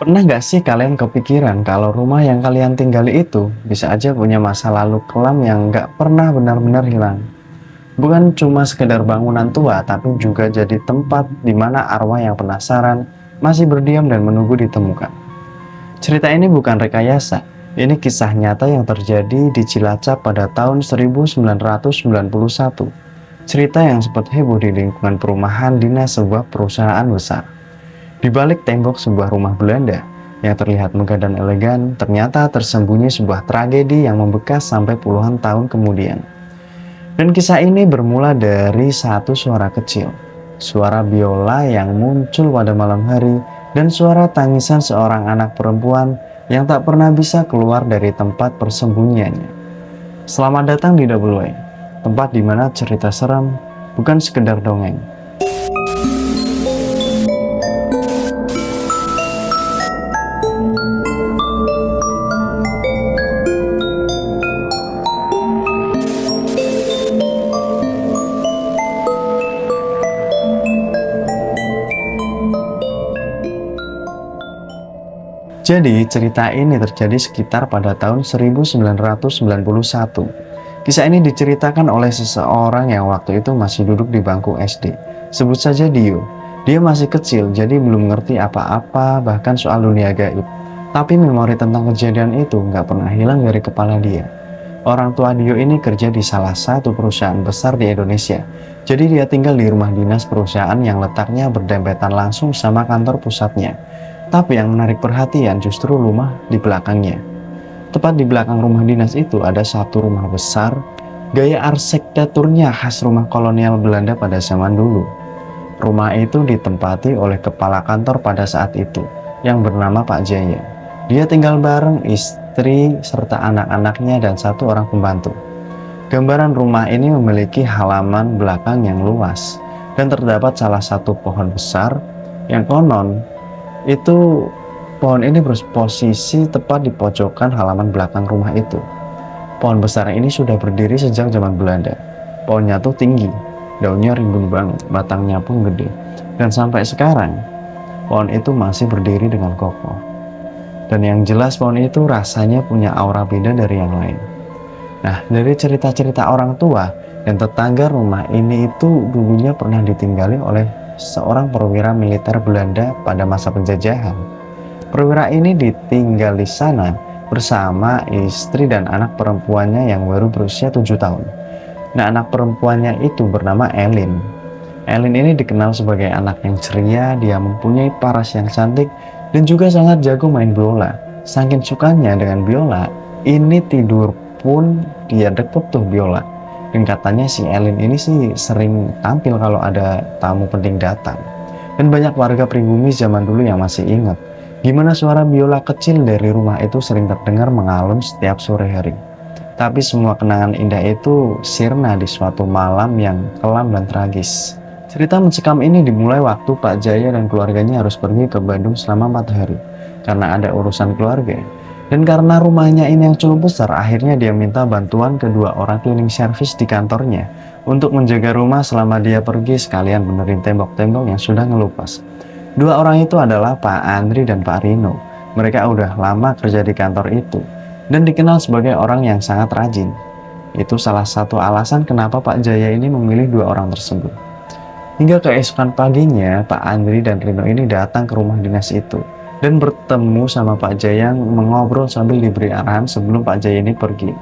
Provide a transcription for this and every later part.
Pernah nggak sih kalian kepikiran kalau rumah yang kalian tinggali itu bisa aja punya masa lalu kelam yang nggak pernah benar-benar hilang? Bukan cuma sekedar bangunan tua, tapi juga jadi tempat di mana arwah yang penasaran masih berdiam dan menunggu ditemukan. Cerita ini bukan rekayasa, ini kisah nyata yang terjadi di Cilacap pada tahun 1991. Cerita yang sempat heboh di lingkungan perumahan dinas sebuah perusahaan besar. Di balik tembok sebuah rumah Belanda yang terlihat megah dan elegan, ternyata tersembunyi sebuah tragedi yang membekas sampai puluhan tahun kemudian. Dan kisah ini bermula dari satu suara kecil, suara biola yang muncul pada malam hari, dan suara tangisan seorang anak perempuan yang tak pernah bisa keluar dari tempat persembunyiannya. Selamat datang di Double Way, tempat di mana cerita seram bukan sekedar dongeng. Jadi, cerita ini terjadi sekitar pada tahun 1991. Kisah ini diceritakan oleh seseorang yang waktu itu masih duduk di bangku SD. Sebut saja Dio. Dia masih kecil, jadi belum ngerti apa-apa, bahkan soal dunia gaib. Tapi memori tentang kejadian itu nggak pernah hilang dari kepala dia. Orang tua Dio ini kerja di salah satu perusahaan besar di Indonesia. Jadi dia tinggal di rumah dinas perusahaan yang letaknya berdempetan langsung sama kantor pusatnya. Tapi yang menarik perhatian justru rumah di belakangnya. Tepat di belakang rumah dinas itu ada satu rumah besar, gaya arsitekturnya khas rumah kolonial Belanda pada zaman dulu. Rumah itu ditempati oleh kepala kantor pada saat itu, yang bernama Pak Jaya. Dia tinggal bareng istri serta anak-anaknya dan satu orang pembantu. Gambaran rumah ini memiliki halaman belakang yang luas, dan terdapat salah satu pohon besar yang konon itu pohon ini berposisi tepat di pojokan halaman belakang rumah itu. Pohon besar ini sudah berdiri sejak zaman Belanda. Pohonnya tuh tinggi, daunnya rimbun banget, batangnya pun gede. Dan sampai sekarang, pohon itu masih berdiri dengan kokoh. Dan yang jelas pohon itu rasanya punya aura beda dari yang lain. Nah, dari cerita-cerita orang tua dan tetangga, rumah ini itu dulunya pernah ditinggali oleh seorang perwira militer Belanda pada masa penjajahan. Perwira ini ditinggal di sana bersama istri dan anak perempuannya yang baru berusia 7 tahun. Nah, anak perempuannya itu bernama Elin. Elin ini dikenal sebagai anak yang ceria, dia mempunyai paras yang cantik dan juga sangat jago main biola. Saking sukanya dengan biola, ini tidur pun dia deket tuh biola. Dan katanya si Elin ini sih sering tampil kalau ada tamu penting datang. Dan banyak warga pribumi zaman dulu yang masih ingat gimana suara biola kecil dari rumah itu sering terdengar mengalun setiap sore hari. Tapi semua kenangan indah itu sirna di suatu malam yang kelam dan tragis. Cerita mencekam ini dimulai waktu Pak Jaya dan keluarganya harus pergi ke Bandung selama 4 hari karena ada urusan keluarga. Dan karena rumahnya ini yang cukup besar, akhirnya dia minta bantuan kedua orang cleaning service di kantornya untuk menjaga rumah selama dia pergi, sekalian benerin tembok-tembok yang sudah ngelupas. Dua orang itu adalah Pak Andri dan Pak Rino. Mereka udah lama kerja di kantor itu dan dikenal sebagai orang yang sangat rajin. Itu salah satu alasan kenapa Pak Jaya ini memilih dua orang tersebut. Hingga keesokan paginya, Pak Andri dan Rino ini datang ke rumah dinas itu dan bertemu sama Pak Jaya mengobrol sambil diberi arahan sebelum Pak Jaya ini pergi.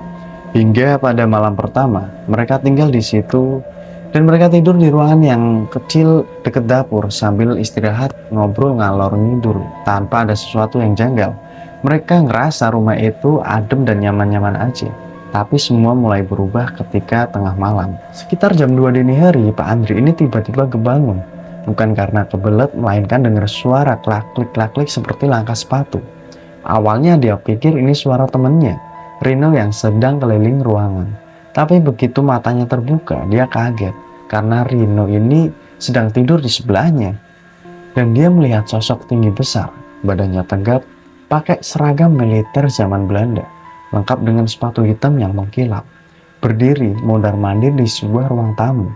Hingga pada malam pertama, mereka tinggal di situ dan mereka tidur di ruangan yang kecil dekat dapur sambil istirahat, ngobrol ngalor ngidul tanpa ada sesuatu yang janggal. Mereka ngerasa rumah itu adem dan nyaman-nyaman aja. Tapi semua mulai berubah ketika tengah malam. Sekitar jam 2 dini hari, Pak Andri ini tiba-tiba kebangun. Bukan karena kebelet, melainkan dengar suara klak-klik seperti langkah sepatu. Awalnya dia pikir ini suara temannya, Rino, yang sedang keliling ruangan. Tapi begitu matanya terbuka, dia kaget karena Rino ini sedang tidur di sebelahnya. Dan dia melihat sosok tinggi besar, badannya tegap, pakai seragam militer zaman Belanda, lengkap dengan sepatu hitam yang mengkilap, berdiri mondar-mandir di sebuah ruang tamu.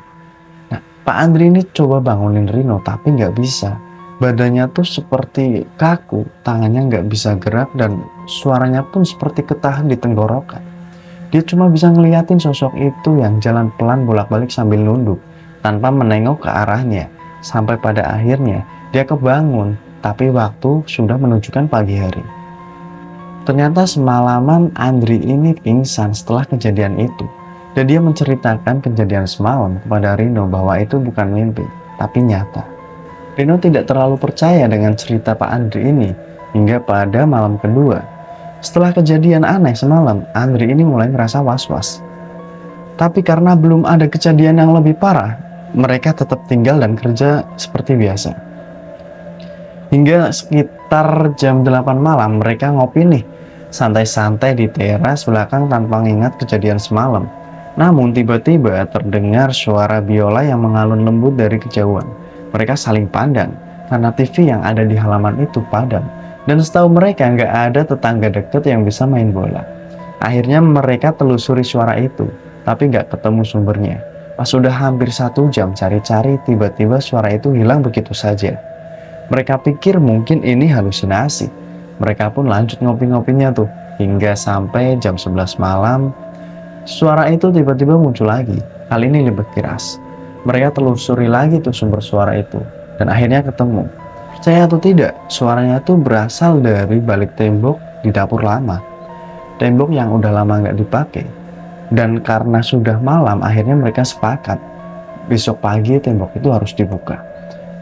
Pak Andri ini coba bangunin Rino tapi nggak bisa. Badannya tuh seperti kaku, tangannya nggak bisa gerak, dan suaranya pun seperti ketahan di tenggorokan. Dia cuma bisa ngeliatin sosok itu yang jalan pelan bolak-balik sambil nunduk, tanpa menengok ke arahnya. Sampai pada akhirnya, dia kebangun, tapi waktu sudah menunjukkan pagi hari. Ternyata semalaman Andri ini pingsan setelah kejadian itu. Dan dia menceritakan kejadian semalam kepada Rino bahwa itu bukan mimpi, tapi nyata. Rino tidak terlalu percaya dengan cerita Pak Andri ini, hingga pada malam kedua. Setelah kejadian aneh semalam, Andri ini mulai merasa was-was. Tapi karena belum ada kejadian yang lebih parah, mereka tetap tinggal dan kerja seperti biasa. Hingga sekitar jam 8 malam, mereka ngopi nih, santai-santai di teras belakang tanpa mengingat kejadian semalam. Namun tiba-tiba terdengar suara biola yang mengalun lembut dari kejauhan. Mereka saling pandang, karena TV yang ada di halaman itu padam. Dan setahu mereka nggak ada tetangga dekat yang bisa main bola. Akhirnya mereka telusuri suara itu, tapi nggak ketemu sumbernya. Pas sudah hampir 1 jam cari-cari, tiba-tiba suara itu hilang begitu saja. Mereka pikir mungkin ini halusinasi. Mereka pun lanjut ngopi-ngopinya tuh, hingga sampai jam 11 malam. Suara itu tiba-tiba muncul lagi, kali ini lebih keras. Mereka telusuri lagi tuh sumber suara itu, dan akhirnya ketemu. Percaya atau tidak, suaranya tuh berasal dari balik tembok di dapur lama. Tembok yang udah lama nggak dipakai. Dan karena sudah malam, akhirnya mereka sepakat besok pagi tembok itu harus dibuka.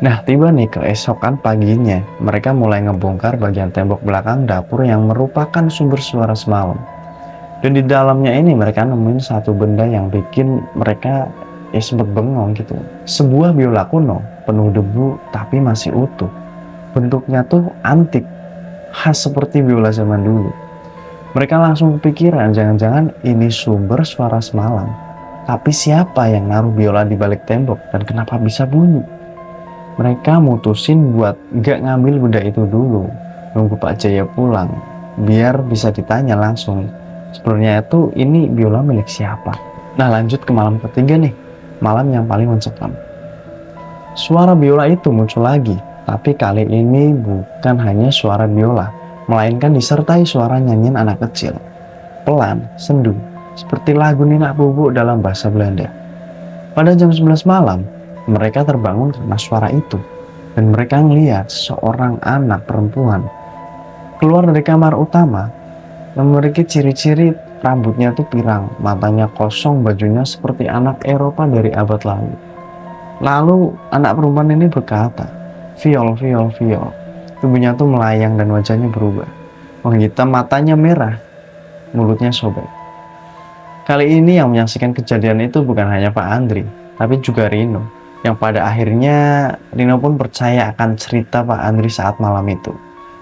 Nah, tiba nih keesokan paginya, mereka mulai ngebongkar bagian tembok belakang dapur yang merupakan sumber suara semalam. Dan di dalamnya ini mereka nemuin satu benda yang bikin mereka sempat bengong gitu. Sebuah biola kuno, penuh debu tapi masih utuh. Bentuknya tuh antik, khas seperti biola zaman dulu. Mereka langsung kepikiran, jangan-jangan ini sumber suara semalam. Tapi siapa yang naruh biola di balik tembok dan kenapa bisa bunyi? Mereka mutusin buat gak ngambil benda itu dulu, nunggu Pak Jaya pulang, biar bisa ditanya langsung. Sebenarnya itu ini biola milik siapa? Nah, lanjut ke malam ketiga nih, malam yang paling mencekam. Suara biola itu muncul lagi, tapi kali ini bukan hanya suara biola, melainkan disertai suara nyanyian anak kecil. Pelan, sendu, seperti lagu Nina Bubuk dalam bahasa Belanda. Pada jam 11 malam, mereka terbangun karena suara itu, dan mereka melihat seorang anak perempuan keluar dari kamar utama yang memiliki ciri-ciri rambutnya tuh pirang, matanya kosong, bajunya seperti anak Eropa dari abad lalu. Lalu anak perempuan ini berkata, "Viol, viol, viol." Tubuhnya tuh melayang dan wajahnya berubah. Menghitam, matanya merah, mulutnya sobek. Kali ini yang menyaksikan kejadian itu bukan hanya Pak Andri, tapi juga Rino. Yang pada akhirnya Rino pun percaya akan cerita Pak Andri saat malam itu.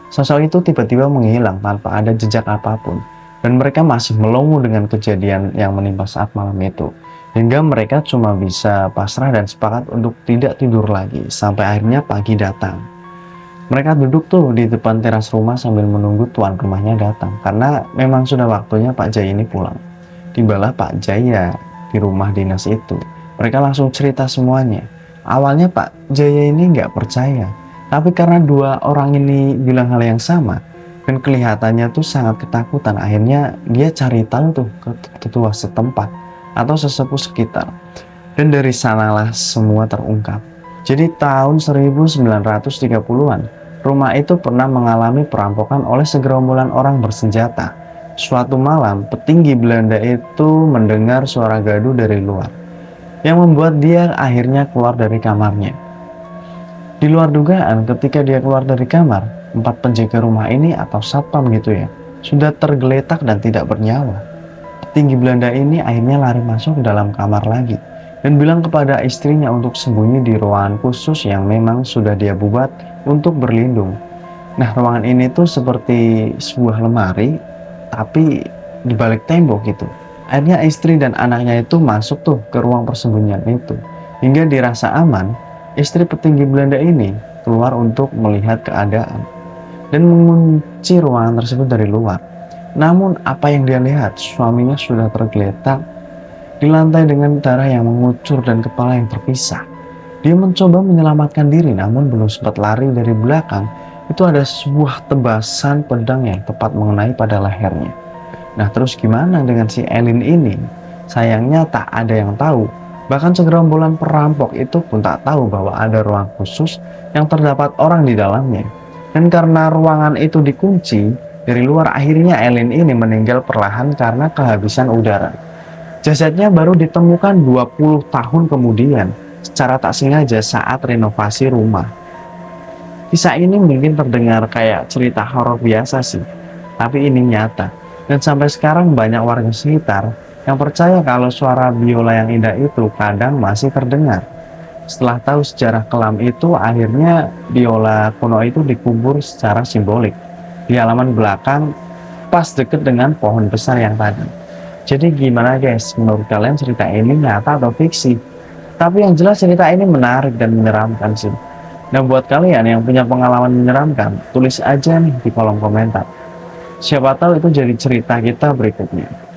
Sosok itu tiba-tiba menghilang tanpa ada jejak apapun. Dan mereka masih melongo dengan kejadian yang menimpa saat malam itu. Hingga mereka cuma bisa pasrah dan sepakat untuk tidak tidur lagi. Sampai akhirnya pagi datang. Mereka duduk tuh di depan teras rumah sambil menunggu tuan rumahnya datang. Karena memang sudah waktunya Pak Jaya ini pulang. Tibalah Pak Jaya di rumah dinas itu. Mereka langsung cerita semuanya. Awalnya Pak Jaya ini nggak percaya. Tapi karena dua orang ini bilang hal yang sama, dan kelihatannya tuh sangat ketakutan, akhirnya dia cari tahu tuh ke tetua setempat atau sesepuh sekitar. Dan dari sanalah semua terungkap. Jadi tahun 1930-an, rumah itu pernah mengalami perampokan oleh segerombolan orang bersenjata. Suatu malam, petinggi Belanda itu mendengar suara gaduh dari luar, yang membuat dia akhirnya keluar dari kamarnya. Di luar dugaan, ketika dia keluar dari kamar, 4 penjaga rumah ini atau satpam gitu ya, sudah tergeletak dan tidak bernyawa. Petinggi Belanda ini akhirnya lari masuk ke dalam kamar lagi dan bilang kepada istrinya untuk sembunyi di ruangan khusus yang memang sudah dia buat untuk berlindung. Nah, ruangan ini tuh seperti sebuah lemari tapi di balik tembok gitu. Akhirnya istri dan anaknya itu masuk tuh ke ruang persembunyian itu. Hingga dirasa aman, istri petinggi Belanda ini keluar untuk melihat keadaan dan mengunci ruangan tersebut dari luar. Namun apa yang dia lihat, suaminya sudah tergeletak di lantai dengan darah yang mengucur dan kepala yang terpisah. Dia mencoba menyelamatkan diri, namun belum sempat lari dari belakang, itu ada sebuah tebasan pedang yang tepat mengenai pada lehernya. Nah, terus gimana dengan si Elin ini? Sayangnya tak ada yang tahu. Bahkan segerombolan perampok itu pun tak tahu bahwa ada ruang khusus yang terdapat orang di dalamnya. Dan karena ruangan itu dikunci dari luar, akhirnya Elin ini meninggal perlahan karena kehabisan udara. Jasadnya baru ditemukan 20 tahun kemudian, secara tak sengaja saat renovasi rumah. Kisah ini mungkin terdengar kayak cerita horor biasa sih, tapi ini nyata. Dan sampai sekarang banyak warga sekitar yang percaya kalau suara biola yang indah itu kadang masih terdengar. Setelah tahu sejarah kelam itu, akhirnya biola kuno itu dikubur secara simbolik di halaman belakang, pas deket dengan pohon besar yang tadi. Jadi gimana guys, menurut kalian cerita ini nyata atau fiksi? Tapi yang jelas cerita ini menarik dan menyeramkan sih. Nah, buat kalian yang punya pengalaman menyeramkan, tulis aja nih di kolom komentar. Siapa tahu itu jadi cerita kita berikutnya.